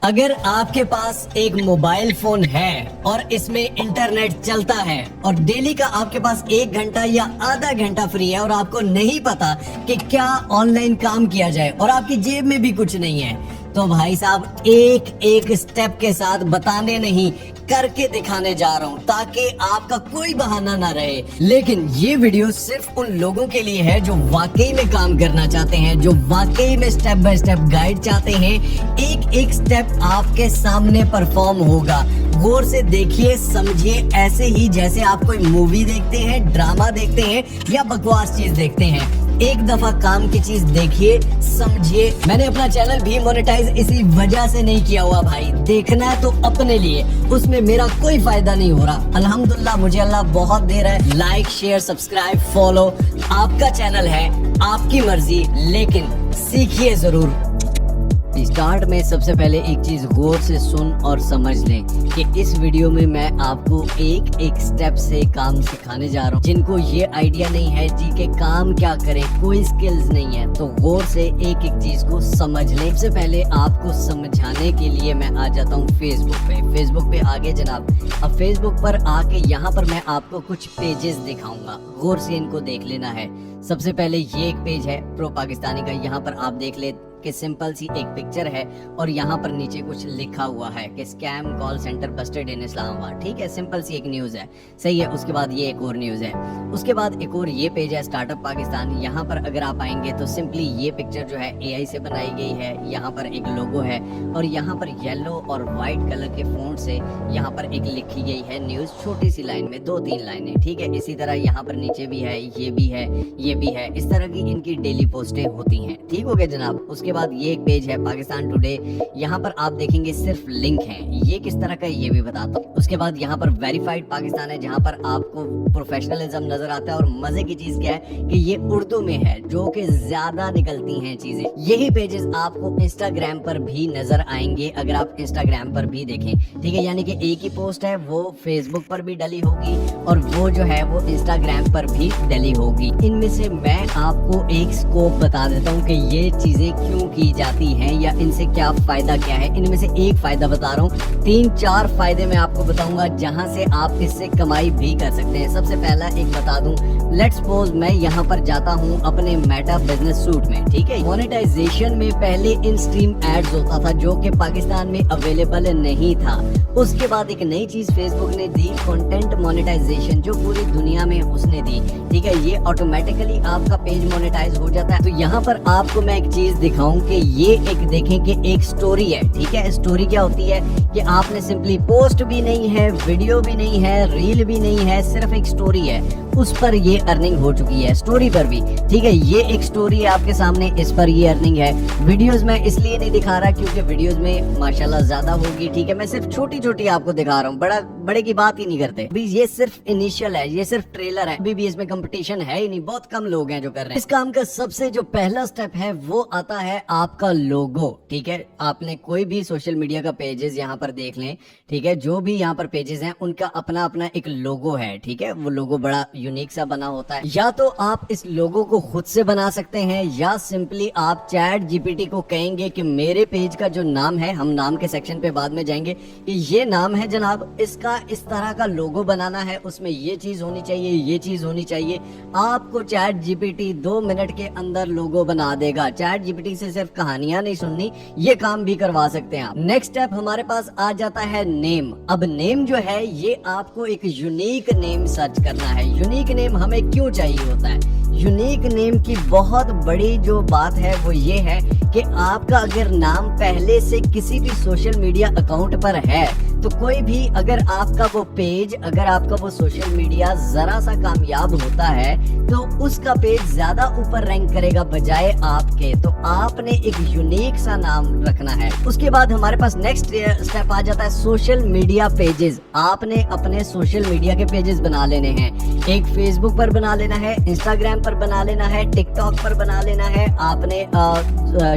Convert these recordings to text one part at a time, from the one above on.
अगर आपके पास एक मोबाइल फोन है और इसमें इंटरनेट चलता है और डेली का आपके पास 1 घंटा या आधा घंटा फ्री है और आपको नहीं पता कि क्या ऑनलाइन काम किया जाए और आपकी जेब में भी कुछ नहीं है, तो भाई साहब एक एक स्टेप के साथ बताने नहीं करके दिखाने जा रहा हूँ ताकि आपका कोई बहाना ना रहे। लेकिन ये वीडियो सिर्फ उन लोगों के लिए है जो वाकई में काम करना चाहते हैं, जो वाकई में स्टेप बाय स्टेप गाइड चाहते हैं। एक एक स्टेप आपके सामने परफॉर्म होगा। गौर से देखिए, समझिए, ऐसे ही जैसे आप कोई मूवी देखते हैं, ड्रामा देखते हैं या बकवास चीज देखते हैं। एक दफा काम की चीज देखिए, समझिए। मैंने अपना चैनल भी मोनेटाइज इसी वजह से नहीं किया हुआ भाई। देखना है तो अपने लिए, उसमें मेरा कोई फायदा नहीं हो रहा। अल्हम्दुलिल्लाह मुझे अल्लाह बहुत दे रहा है। लाइक, शेयर, सब्सक्राइब, फॉलो आपका चैनल है, आपकी मर्जी, लेकिन सीखिए जरूर। स्टार्ट में सबसे पहले एक चीज गौर से सुन और समझ लें कि इस वीडियो में मैं आपको एक एक स्टेप से काम सिखाने जा रहा हूँ। जिनको ये आइडिया नहीं है जी के काम क्या करें, कोई स्किल्स नहीं है, तो गौर से एक एक चीज को समझ लें। सबसे पहले आपको समझाने के लिए मैं आ जाता हूँ फेसबुक पे आगे जनाब। अब फेसबुक पर आके यहाँ पर मैं आपको कुछ पेजेस दिखाऊंगा, गौर से इनको देख लेना है। सबसे पहले ये एक पेज है प्रो पाकिस्तानी का। यहाँ पर आप देख ले कि सिंपल सी एक पिक्चर है और यहाँ पर नीचे कुछ लिखा हुआ है कि स्कैम कॉल सेंटर बस्टेड इन इस्लामाबाद। ठीक है, सिंपल सी एक न्यूज़ है, सही है। उसके बाद ये एक और न्यूज़ है। उसके बाद एक और ये पेज है स्टार्टअप पाकिस्तान। यहाँ पर अगर आप आएंगे तो सिंपली ये पिक्चर जो है AI से बनाई गई है। यहाँ पर एक लोगो है और यहाँ पर येलो और वाइट कलर के फॉन्ट से यहाँ पर एक लिखी गई है न्यूज़, छोटी सी लाइन में 2-3 लाइनें। ठीक है, इसी तरह यहाँ पर नीचे भी है, ये भी है, ये भी है। इस तरह की इनकी डेली पोस्टें होती हैं। ठीक हो गया जनाब। उसके बाद ये एक पेज है पाकिस्तान टुडे। यहाँ पर आप देखेंगे सिर्फ लिंक हैं। ये किस तरह का है ये भी बताता हूँ। उसके बाद यहाँ पर वेरीफाइड पाकिस्तान है, जहाँ पर आपको प्रोफेशनलिज्म नजर आता है। और मजे की चीज क्या है कि ये उर्दू में है, जो कि ज्यादा निकलती हैं चीजें। यही पेजेस आपको इंस्टाग्राम पर भी नजर आएंगे अगर आप इंस्टाग्राम पर भी देखें। ठीक है, यानी कि एक ही पोस्ट है, वो फेसबुक पर भी डली होगी और वो जो है वो इंस्टाग्राम पर भी डली होगी। इनमें से मैं आपको एक स्कोप बता देता हूँ कि ये चीजें क्यों की जाती हैं या इनसे क्या फायदा क्या है। इनमें से एक फायदा बता रहा हूँ, 3-4 फायदे मैं आपको बताऊंगा जहां से आप इससे कमाई भी कर सकते हैं। सबसे पहला एक बता दूं, लेट्स सपोज मैं यहाँ पर जाता हूँ अपने मेटा बिजनेस सूट में। ठीक है, मोनेटाइजेशन में पहले इन स्ट्रीम एड्स होता था जो कि पाकिस्तान में अवेलेबल नहीं था। उसके बाद एक नई चीज फेसबुक ने दी, कंटेंट मोनेटाइजेशन, जो पूरी दुनिया में उसने दी। ठीक है, ये ऑटोमेटिकली आपका पेज मोनेटाइज हो जाता है। तो यहाँ पर आपको मैं एक चीज दिखाऊं कि ये एक देखें कि एक स्टोरी है। ठीक है, स्टोरी क्या होती है कि आपने सिंपली पोस्ट भी नहीं है, वीडियो भी नहीं है, रील भी नहीं है, सिर्फ एक स्टोरी है, उस पर ये अर्निंग हो चुकी है, स्टोरी पर भी। ठीक है, ये एक स्टोरी है आपके सामने, इस पर ये अर्निंग है। वीडियोस में इसलिए नहीं दिखा रहा क्योंकि वीडियोस में माशाल्लाह ज्यादा होगी। ठीक है, मैं सिर्फ छोटी छोटी आपको दिखा रहा हूँ, बड़े की बात ही नहीं करते। अभी ये सिर्फ इनिशियल है, ये सिर्फ ट्रेलर है, अभी भी इसमें कंपटीशन है ही नहीं, बहुत कम लोग हैं जो कर रहे हैं। इस काम का सबसे जो पहला स्टेप है वो आता है आपका लोगो। ठीक है, आपने कोई भी सोशल मीडिया का पेजेस यहाँ पर देख लें। ठीक है, जो भी यहाँ पर पेजेस हैं उनका अपना अपना एक लोगो है। ठीक है, वो लोगो बड़ा यूनिक सा बना होता है। या तो आप इस लोगो को खुद से बना सकते हैं या सिंपली आप चैट जीपीटी को कहेंगे कि मेरे पेज का जो नाम है, हम नाम के सेक्शन पे बाद में जाएंगे, कि ये नाम है जनाब, इसका इस तरह का लोगो बनाना है, उसमें ये चीज होनी चाहिए, ये चीज होनी चाहिए। आपको चैट जीपीटी 2 मिनट के अंदर लोगो बना देगा। चैट जीपीटी से सिर्फ कहानियां नहीं सुननी, ये काम भी करवा सकते हैं आप। नेक्स्ट स्टेप हमारे पास आ जाता है नेम। अब नेम जो है ये आपको एक यूनिक नेम सर्च करना है। यूनिक नेम हमें क्यों चाहिए होता है? यूनिक नेम की बहुत बड़ी जो बात है वो ये है कि आपका अगर नाम पहले से किसी भी सोशल मीडिया अकाउंट पर है तो कोई भी अगर आपका वो पेज, अगर आपका वो सोशल मीडिया जरा सा कामयाब होता है तो उसका पेज ज्यादा ऊपर रैंक करेगा बजाय आपके। तो आपने एक यूनिक सा नाम रखना है। उसके बाद हमारे पास नेक्स्ट स्टेप आ जाता है सोशल मीडिया पेजेस। आपने अपने सोशल मीडिया के पेजेस बना लेने हैं। एक फेसबुक पर बना लेना है, इंस्टाग्राम पर बना लेना है, टिकटॉक पर बना लेना है, आपने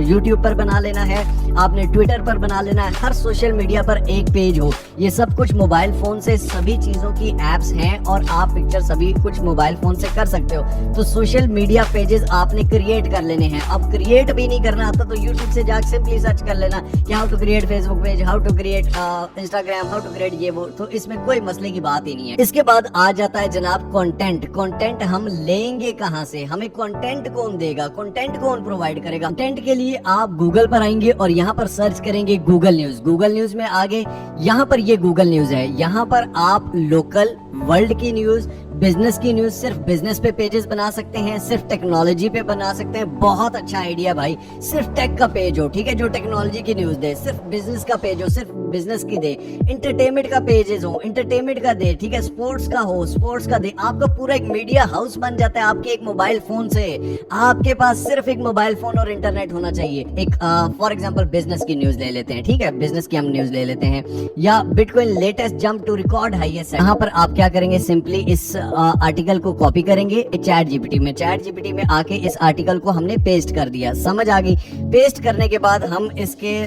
यूट्यूब पर बना लेना है, आपने ट्विटर पर बना लेना है। हर सोशल मीडिया पर एक पेज हो। ये सब कुछ मोबाइल फोन से सभी चीजों की एप्स हैं और आप पिक्चर सभी कुछ मोबाइल फोन से कर सकते हो। तो सोशल मीडिया पेजेस आपने क्रिएट कर लेने हैं। अब क्रिएट भी नहीं करना आता तो यूट्यूब से जाकर सिंपली सर्च कर लेना कि how to create Facebook page, how to create Instagram, how to create ये वो, तो इसमें कोई मसले की बात ही नहीं है। इसके बाद आ जाता है जनाब कंटेंट। कंटेंट हम लेंगे कहां से, हमें कंटेंट कौन देगा, कंटेंट कौन प्रोवाइड करेगा। कंटेंट के लिए आप गूगल पर आएंगे और यहाँ पर सर्च करेंगे गूगल न्यूज। गूगल न्यूज में आगे यहाँ पर ये गूगल न्यूज है, यहाँ पर आप लोकल वर्ल्ड की न्यूज, बिजनेस की न्यूज, सिर्फ बिजनेस पे पेजेस बना सकते हैं, सिर्फ टेक्नोलॉजी पे बना सकते हैं। बहुत अच्छा आइडिया भाई, सिर्फ टेक का पेज हो, ठीक है, जो टेक्नोलॉजी की न्यूज दे, सिर्फ बिजनेस का पेज हो, सिर्फ बिजनेस की दे, इंटरटेनमेंट का पेजेस हो, इंटरटेनमेंट का दे, ठीक है, स्पोर्ट्स का हो, स्पोर्ट्स का दे। आपका पूरा एक मीडिया हाउस बन जाता है आपके एक मोबाइल फोन से। आपके पास सिर्फ एक मोबाइल फोन और इंटरनेट होना चाहिए। एक फॉर एग्जांपल बिजनेस की न्यूज ले लेते हैं, ठीक है, बिजनेस की हम न्यूज ले लेते हैं, या bitcoin latest jump to record highest. यहाँ पर आप क्या करेंगे, सिंपली इस आर्टिकल को कॉपी करेंगे चैट जीपीटी में। चैट जीपीटी में आके इस आर्टिकल को हमने पेस्ट कर दिया, समझ आ गई। पेस्ट करने के बाद हम इसके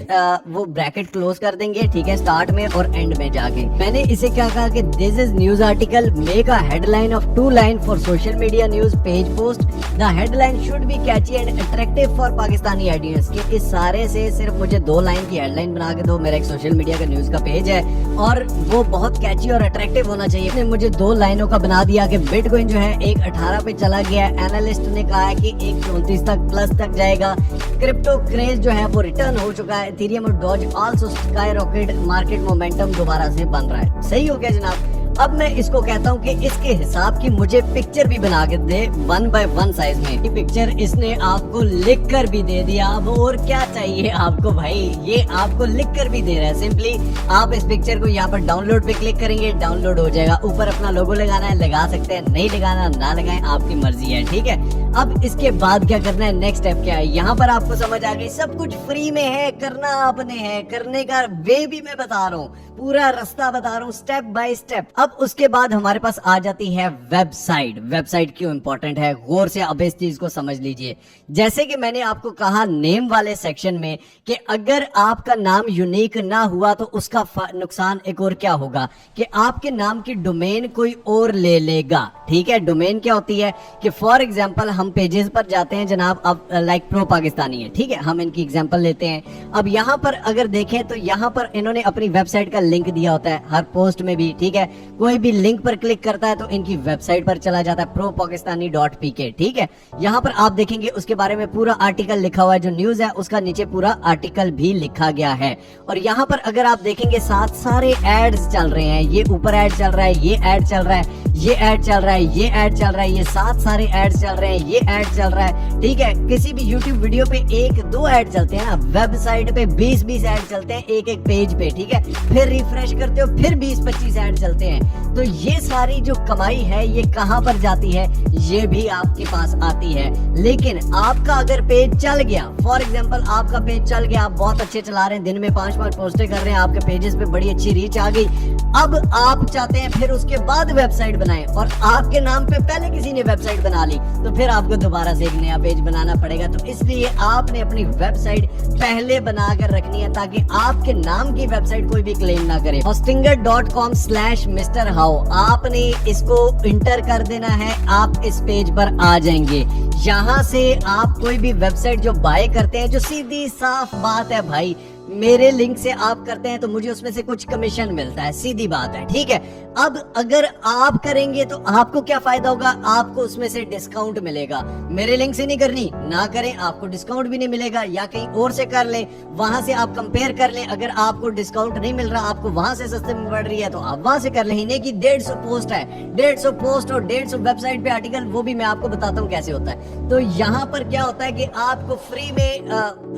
वो ब्रैकेट क्लोज कर देंगे, ठीक है, स्टार्ट में और एंड में जाके। मैंने इसे क्या कहा कि this is news article, make a headline of 2 line for social media news page post. The headline should be Kainchi and attractive for Pakistani audience. कि इस सारे से सिर्फ मुझे 2 लाइन की हेडलाइन बना के दो। मेरा एक सोशल मीडिया का न्यूज का पेज है और वो बहुत कैची और अट्रैक्टिव होना चाहिए। मुझे 2 लाइनों का बना दिया कि बिटकॉइन जो है 1.18 पे चला गया है, एनालिस्ट ने कहा है कि 1.34 तक प्लस तक जाएगा। क्रिप्टो क्रेज जो है वो रिटर्न हो चुका है। इथेरियम और Doge also sky rocket, market momentum दोबारा से बन रहा है। सही हो गया जनाब। अब मैं इसको कहता हूँ कि इसके हिसाब की मुझे पिक्चर भी बना के दे 1 by 1 साइज में। ये पिक्चर इसने आपको लिख कर भी दे दिया। अब और क्या चाहिए आपको भाई, ये आपको लिख कर भी दे रहा है। सिंपली आप इस पिक्चर को यहाँ पर डाउनलोड पे क्लिक करेंगे, डाउनलोड हो जाएगा। ऊपर अपना लोगो लगाना है, लगा सकते हैं, नहीं लगाना ना लगाएं, आपकी मर्जी है, ठीक है। अब इसके बाद क्या करना है, नेक्स्ट स्टेप क्या है, यहाँ पर आपको समझ आ गई। सब कुछ फ्री में है, करना आपने है, करने का वे भी मैं बता रहा हूँ, पूरा रास्ता बता रहा हूँ, स्टेप बाय स्टेप। अब उसके बाद हमारे पास आ जाती है वेबसाइट। वेबसाइट क्यों इंपॉर्टेंट है, गौर से अब इस चीज को समझ लीजिए। जैसे कि मैंने आपको कहा नेम वाले सेक्शन में कि अगर आपका नाम यूनिक ना हुआ तो उसका नुकसान एक और क्या होगा कि आपके नाम की डोमेन कोई और ले लेगा, ठीक है। डोमेन क्या होती है कि फॉर एग्जांपल हम पेजेस पर जाते हैं जनाब, अब लाइक प्रो पाकिस्तानी है, ठीक है, हम इनकी एग्जांपल लेते हैं। अब यहाँ पर अगर देखें तो यहाँ पर इन्होंने अपनी वेबसाइट का लिंक दिया होता है हर पोस्ट में भी, ठीक है। कोई भी लिंक पर क्लिक करता है तो इनकी वेबसाइट पर चला जाता है propakistani.pk, ठीक है। यहाँ पर आप देखेंगे उसके बारे में पूरा आर्टिकल लिखा हुआ है, जो न्यूज है उसका नीचे पूरा आर्टिकल भी लिखा गया है। और यहाँ पर अगर आप देखेंगे साथ सारे एड्स चल रहे हैं, ये ऊपर एड चल रहा है, ये एड चल रहा है, ये एड चल रहा है, ये एड चल रहा है, ये साथ सारे एड्स चल रहे हैं, ये एड चल रहा है, ठीक है। किसी भी यूट्यूब वीडियो पे 1-2 एड चलते हैं ना, वेबसाइट पे 20-20 एड चलते हैं एक एक पेज पे, ठीक है। फिर रिफ्रेश करते हो फिर 20-25 एड चलते हैं। तो ये सारी जो कमाई है ये कहां पर जाती है, ये भी आपके पास आती है। लेकिन आपका अगर पेज चल गया, फॉर एग्जांपल आपका पेज चल गया, आप बहुत अच्छे चला रहे हैं, दिन में 5-5 पोस्टें कर रहे हैं, आपके पेजेस पे बड़ी अच्छी रीच आ गई। अब आप चाहते हैं फिर उसके बाद वेबसाइट बनाएं और आपके नाम पे पहले किसी ने वेबसाइट बना ली, तो फिर आपको दोबारा से एक नया पेज बनाना पड़ेगा। तो इसलिए आपने अपनी वेबसाइट पहले बनाकर रखनी है ताकि आपके नाम की वेबसाइट कोई भी क्लेम ना करे। hostinger.com/Mr. How आपने इसको इंटर कर देना है, आप इस पेज पर आ जाएंगे। यहाँ से आप कोई भी वेबसाइट जो बाय करते हैं, जो सीधी साफ बात है भाई, मेरे लिंक से आप करते हैं तो मुझे उसमें से कुछ कमीशन मिलता है, सीधी बात है, ठीक है। अब अगर आप करेंगे तो आपको क्या फायदा होगा, आपको उसमें से डिस्काउंट मिलेगा। मेरे लिंक से नहीं करनी, ना करें, आपको डिस्काउंट भी नहीं मिलेगा, या कहीं और से कर लें, वहां से आप कंपेयर कर लें। अगर आपको डिस्काउंट नहीं मिल रहा, आपको वहां से सस्ते में पड़ रही है तो आप वहां से कर लें। महीने की 150 पोस्ट है, 150 पोस्ट और 150 वेबसाइट पे आर्टिकल, वो भी मैं आपको बताता हूँ कैसे होता है। तो यहाँ पर क्या होता है कि आपको फ्री में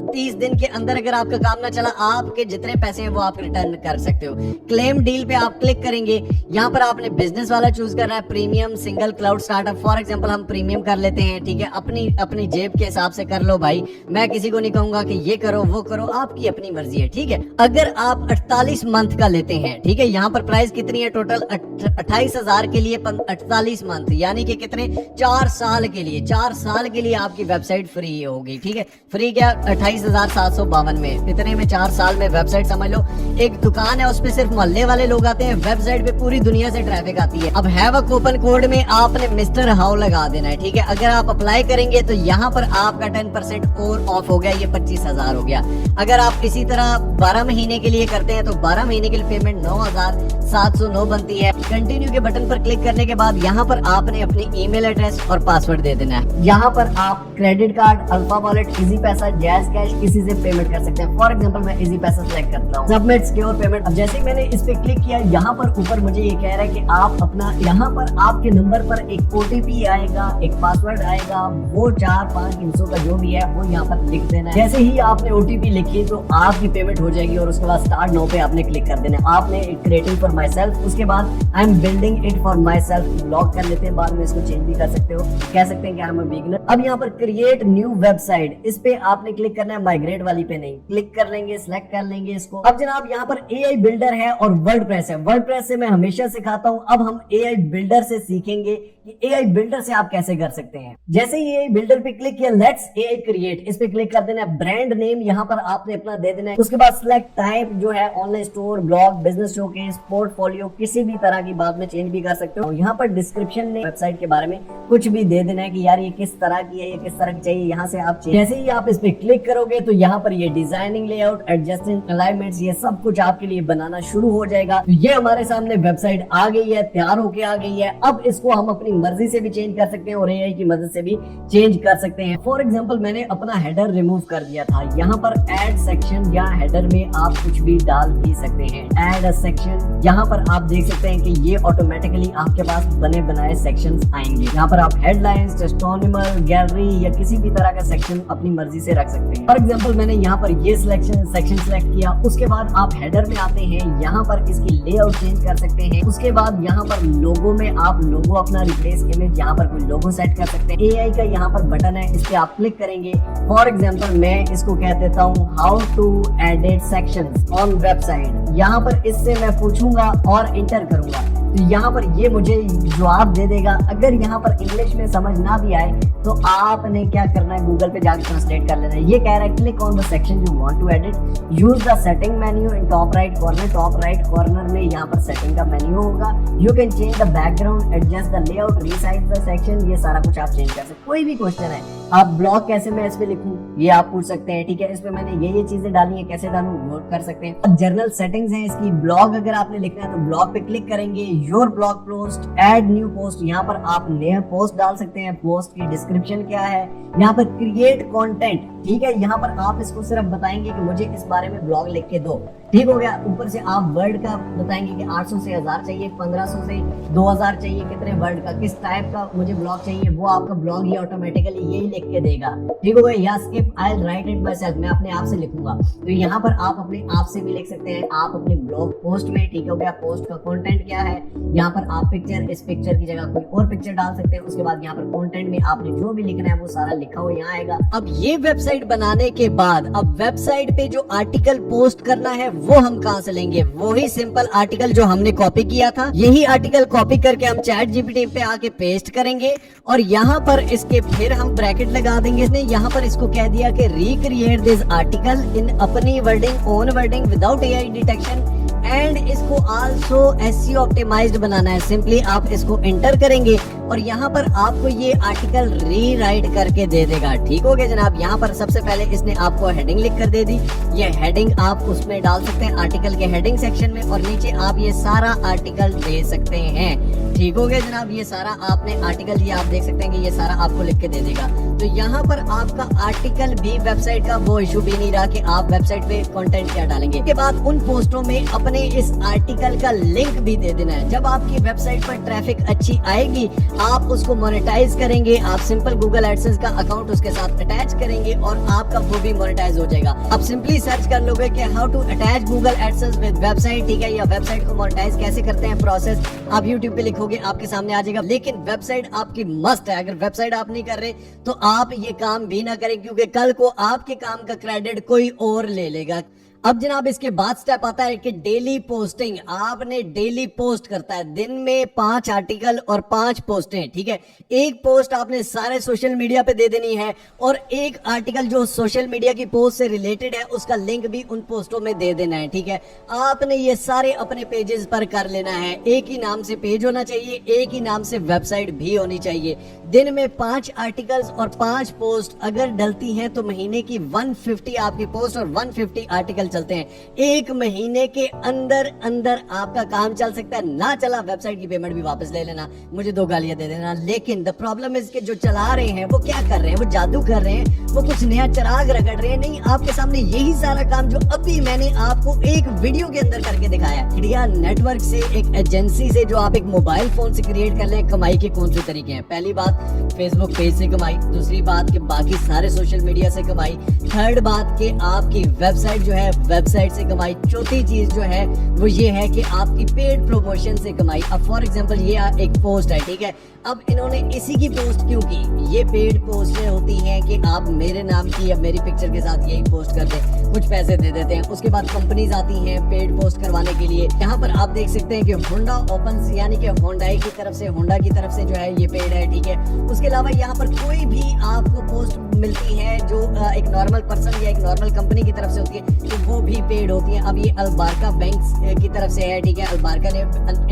30 दिन के अंदर अगर आपका काम ना चला, आपके जितने पैसे हैं वो आप रिटर्न कर सकते हो। क्लेम डील पे आप क्लिक करेंगे, यहाँ पर आपने बिजनेस वाला चूज करना है, premium, single, cloud, startup. For example हम प्रीमियम कर लेते हैं, ठीक है, अपनी जेब के हिसाब से कर लो भाई, मैं किसी को नहीं कहूंगा कि ये करो वो करो, आपकी अपनी मर्जी है, ठीक है। अगर आप 48 मंथ का लेते हैं, ठीक है, यहाँ पर प्राइस कितनी है टोटल 28,000 के लिए 48 मंथ, यानी कि कितने, 4 साल के लिए, 4 साल के लिए आपकी वेबसाइट फ्री होगी। ठीक है, फ्री क्या, 28,752 में, इतने में 4 साल में वेबसाइट समझ लो। एक दुकान है, उस पे सिर्फ मोहल्ले वाले लोग आते हैं, वेबसाइट पे पूरी दुनिया से ट्रैफिक आती है। अब हैव अ कूपन कोड में आपने मिस्टर हाउ लगा देना है। ठीक है, अगर आप अप्लाई करेंगे तो यहाँ पर आपका 10% और ऑफ हो गया, ये 25,000 हो गया। अगर आप इसी तरह 12 महीने के लिए करते हैं तो 12 महीने के लिए पेमेंट 9,709 बनती है। कंटिन्यू के बटन पर क्लिक करने के बाद यहाँ पर आपने अपनी ईमेल एड्रेस और पासवर्ड दे देना है। यहाँ पर आप credit card, alpha wallet, easy पैसा, जैज कैश किसी से पेमेंट कर सकते हैं। फॉर एग्जांपल मैं इजी पैसा सेलेक्ट करता हूँ, सबमिट सिक्योर पेमेंट। अब जैसे ही मैंने इस पे क्लिक किया, यहाँ पर ऊपर मुझे ये कह रहा है कि आप अपना, यहाँ पर आपके नंबर पर एक ओटीपी आएगा, एक पासवर्ड आएगा, वो 4-5 हिस्सों का जो भी है वो यहाँ पर लिख देना है। जैसे ही आपने ओटीपी लिखी तो आपकी पेमेंट हो जाएगी और उसके बाद स्टार्ट नाउ पे आपने क्लिक कर देना है। आपने क्रिएटिंग फॉर माई सेल्फ, उसके बाद I am building it for my self lock कर लेते हैं। बाद में इसको चेंज भी कर सकते हो, कह सकते हैं कि आई एम अ बिगिनर। अब यहाँ पर क्रिएट न्यू वेबसाइट, इस पे आपने क्लिक करना है, माइग्रेट वाली पे नहीं। क्लिक कर लेंगे, सिलेक्ट कर लेंगे इसको। अब जनाब यहाँ पर एआई बिल्डर है और वर्डप्रेस है। वर्डप्रेस से मैं हमेशा सिखाता हूँ, अब हम एआई बिल्डर से सीखेंगे कि एआई बिल्डर से आप कैसे कर सकते हैं। जैसे ही एआई बिल्डर पे क्लिक किया, लेट्स एआई क्रिएट, इस पे क्लिक कर देना है। ब्रांड नेम यहाँ पर आपने अपना दे देना है। उसके बाद सिलेक्ट टाइप जो है, online store, blog, business showcase, portfolio, किसी भी तरह की बात में चेंज भी कर सकते हो। यहाँ पर डिस्क्रिप्शन में वेबसाइट के बारे में कुछ भी दे देना है कि यार ये किस तरह की है, ये किस तरह की चाहिए, यहाँ से आप जैसे ही आप इस पे क्लिक करोगे तो यहाँ पर ये डिजाइनिंग, लेआउट, एडजस्टिंग, अलाइनमेंट्स, ये सब कुछ आपके लिए बनाना शुरू हो जाएगा। तो ये हमारे सामने वेबसाइट आ गई है, तैयार होके आ गई है। अब इसको हम अपनी मर्जी से भी चेंज कर सकते हैं और एआई की मदद से भी चेंज कर सकते हैं। फॉर एग्जांपल मैंने अपना हेडर रिमूव कर दिया था, यहाँ पर ऐड सेक्शन या हेडर में आप कुछ भी डाल भी सकते हैं। ऐड अ सेक्शन, यहाँ पर आप देख सकते हैं कि ये ऑटोमेटिकली आपके पास बने बनाए सेक्शंस आएंगे। यहाँ पर आप हेडलाइंस, टेस्टिमोनियल, गैलरी या किसी भी तरह का सेक्शन अपनी मर्जी से रख सकते हैं। फॉर एग्जांपल मैंने यहाँ पर ये सेक्शन सेलेक्ट किया। उसके बाद आप हेडर में आते हैं, यहाँ पर इसकी लेआउट चेंज कर सकते हैं। उसके बाद यहाँ पर लोगो में आप लोगो अपना रिप्लेस इमेज, यहाँ पर कोई लोगो सेट कर सकते हैं। एआई का यहाँ पर बटन है, इस पे आप क्लिक करेंगे। फॉर एग्जांपल मैं इसको कह देता हूँ how to edit sections on website. यहाँ पर इससे मैं पूछूंगा और इंटर करूंगा तो यहाँ पर ये मुझे जवाब दे देगा। अगर यहाँ पर इंग्लिश में समझ ना भी आए तो आपने क्या करना है, गूगल पे जाकर ट्रांसलेट कर लेना है। ये कह रहा है click on the section you want to edit, use the setting menu in top right corner. Top right corner में यहाँ पर सेटिंग का मेन्यू होगा। You can change the background, adjust the layout, resize the section, ये सारा कुछ आप change कर सकते हैं। कोई भी क्वेश्चन है, आप ब्लॉग कैसे मैं इस पे लिखूं ये आप पूछ सकते हैं। ठीक है, इस पे मैंने ये चीजें डाली है, कैसे डालूं वो कर सकते हैं। अब जनरल सेटिंग्स है इसकी। ब्लॉग अगर आपने लिखना है तो ब्लॉग पे क्लिक करेंगे, your blog post, add new post, यहाँ पर आप नया पोस्ट डाल सकते हैं। पोस्ट की डिस्क्रिप्शन क्या है, यहाँ पर क्रिएट कंटेंट। ठीक है, यहाँ पर आप इसको सिर्फ बताएंगे कि मुझे इस बारे में ब्लॉग लिख के दो। ठीक हो गया। ऊपर से आप वर्ड का बताएंगे कि 800 से 1000 चाहिए, 1500 से 2000 चाहिए, कितने वर्ड का, किस टाइप का मुझे ब्लॉग चाहिए, वो आपका ब्लॉग ये ऑटोमेटिकली यही लिख के देगा। ठीक हो गया। या skip, I will write it my self, मैं अपने आप से लिखूंगा। तो यहाँ पर आप अपने आप से भी लिख सकते हैं, आप अपने ब्लॉग पोस्ट में। ठीक हो गया। पोस्ट का कंटेंट क्या है, यहाँ पर आप पिक्चर, इस पिक्चर की जगह कोई और पिक्चर डाल सकते हैं। उसके बाद यहाँ पर कंटेंट में आपने जो भी लिखना है वो सारा लिखा हुआ यहाँ आएगा। अब ये वेबसाइट बनाने के बाद अब वेबसाइट पे जो आर्टिकल पोस्ट करना है वो हम कहाँ से लेंगे, वही सिंपल आर्टिकल जो हमने कॉपी किया था, यही आर्टिकल कॉपी करके हम चैट जीपीटी पे आके पेस्ट करेंगे और यहाँ पर इसके फिर हम ब्रैकेट लगा देंगे। इसने यहाँ पर इसको कह दिया कि रिक्रिएट दिस आर्टिकल इन अपनी wording, own wording, without AI detection and इसको आल्सो एसईओ ऑप्टिमाइज्ड बनाना है। सिंपली आप इसको एंटर करेंगे और यहाँ पर आपको ये आर्टिकल रीराइट करके दे देगा। ठीक हो गया जनाब। यहाँ पर सबसे पहले इसने आपको हेडिंग लिख कर दे दी। ये हेडिंग आप उसमें डाल सकते हैं आर्टिकल के हेडिंग सेक्शन में और नीचे आप ये सारा आर्टिकल दे सकते हैं। ठीक हो गया जनाब। ये सारा आपने आर्टिकल ये आप देख सकते हैं कि ये सारा आपको लिख के दे देगा। तो यहाँ पर आपका आर्टिकल भी वेबसाइट का वो इशू भी नहीं रहा कि आप वेबसाइट पे कंटेंट क्या डालेंगे। इसके बाद उन पोस्टों में अपने इस आर्टिकल का लिंक भी दे देना है। जब आपकी वेबसाइट पर ट्रैफिक अच्छी आएगी आप उसको मोनेटाइज करेंगे। आप सिंपल गूगल एडसेंस का अकाउंट उसके साथ अटैच करेंगे और आपका वो भी मोनेटाइज हो जाएगा। आप सिंपली सर्च कर लोगे कि how to attach Google AdSense with website. ठीक है, या वेबसाइट को मोनेटाइज कैसे करते हैं प्रोसेस, आप यूट्यूब पे लिखोगे आपके सामने आ जाएगा। लेकिन वेबसाइट आपकी मस्ट है। अगर वेबसाइट आप नहीं कर रहे तो आप ये काम भी ना करें, क्योंकि कल को आपके काम का क्रेडिट कोई और ले लेगा। अब जनाब इसके बाद स्टेप आता है कि डेली पोस्टिंग। आपने डेली पोस्ट करता है, दिन में 5 आर्टिकल और 5 पोस्टें, ठीक है। एक पोस्ट आपने सारे सोशल मीडिया पे दे देनी है और एक आर्टिकल जो सोशल मीडिया की पोस्ट से रिलेटेड है उसका लिंक भी उन पोस्टों में दे देना है, ठीक है। आपने ये सारे अपने पेजेस पर कर लेना है। एक ही नाम से पेज होना चाहिए, एक ही नाम से वेबसाइट भी होनी चाहिए। दिन में 5 आर्टिकल्स और 5 पोस्ट अगर डलती हैं तो महीने की 150 आपकी पोस्ट और 150 आर्टिकल चलते हैं। एक महीने के अंदर अंदर आपका काम चल सकता है। ना चला, वेबसाइट की पेमेंट भी वापस ले लेना, मुझे 2 गालियां दे देना। लेकिन द प्रॉब्लम इज कि जो चला रहे हैं वो क्या कर रहे हैं, वो जादू कर रहे हैं, वो कुछ नया चिराग रगड़ रहे हैं। नहीं, आपके सामने यही सारा काम जो अभी मैंने आपको एक वीडियो के अंदर करके दिखाया। इंडिया नेटवर्क से, एक एजेंसी से जो आप एक मोबाइल फोन से क्रिएट कर लें, कमाई के कौन से तरीके हैं। पहली बात फेसबुक पेज से कमाई, दूसरी बात कि बाकी सारे सोशल मीडिया से कमाई, थर्ड बात कि आपकी वेबसाइट जो है वेबसाइट से कमाई, चौथी चीज जो है वो ये है कि आपकी पेड प्रमोशन से कमाई। अब फॉर एग्जांपल ये एक पोस्ट है, ठीक है। अब इन्होंने इसी की पोस्ट क्यों की? ये पेड पोस्टें होती हैं कि आप मेरे नाम की या मेरी पिक्चर के साथ यही पोस्ट कर दें, कुछ पैसे दे देते हैं। उसके बाद कंपनीज आती हैं पेड पोस्ट करवाने के लिए। यहाँ पर आप देख सकते हैं कि होंडा ओपन यानी कि होंडाई की तरफ से, होंडा की तरफ से जो है ये पेड है, ठीक है। उसके अलावा यहाँ पर कोई भी आपको पोस्ट मिलती है जो एक नॉर्मल पर्सन या एक नॉर्मल कंपनी की तरफ से होती है तो वो भी पेड होती है। अब ये अलबारका बैंक की तरफ से है, ठीक है। अलबारका ने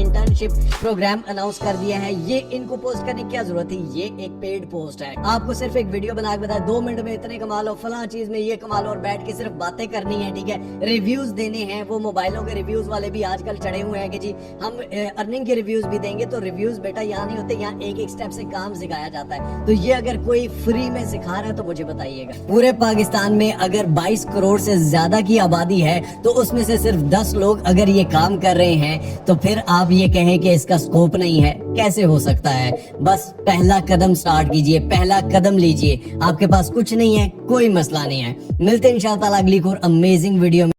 इंटर्नशिप प्रोग्राम अनाउंस कर दिया है। ये इनको पोस्ट करने की क्या जरूरत है? ये एक पेड पोस्ट है। आपको सिर्फ एक वीडियो बना के बताया 2 मिनट में इतने कमा लो, फला चीज में ये कमा लो, और बैठ के सिर्फ बातें करनी है, ठीक है। रिव्यूज देने हैं, वो मोबाइलों के रिव्यूज वाले भी आजकल चढ़े हुए हैं कि जी हम अर्निंग के रिव्यूज भी देंगे। तो रिव्यूज बेटा यहाँ नहीं होते, यहाँ एक एक स्टेप से काम सिखाया जाता है। तो ये अगर कोई फ्री में सिखा रहा है तो मुझे बताइएगा। पूरे पाकिस्तान में अगर 22 करोड़ से ज्यादा की आबादी है तो उसमें से सिर्फ 10 लोग अगर ये काम कर रहे हैं तो फिर आप ये कहें कि इसका स्कोप नहीं है, कैसे हो सकता है? बस पहला कदम स्टार्ट कीजिए, पहला कदम लीजिए। आपके पास कुछ नहीं है, कोई मसला नहीं है। मिलते हैं इंशाअल्लाह अगली और अमेजिंग वीडियो में।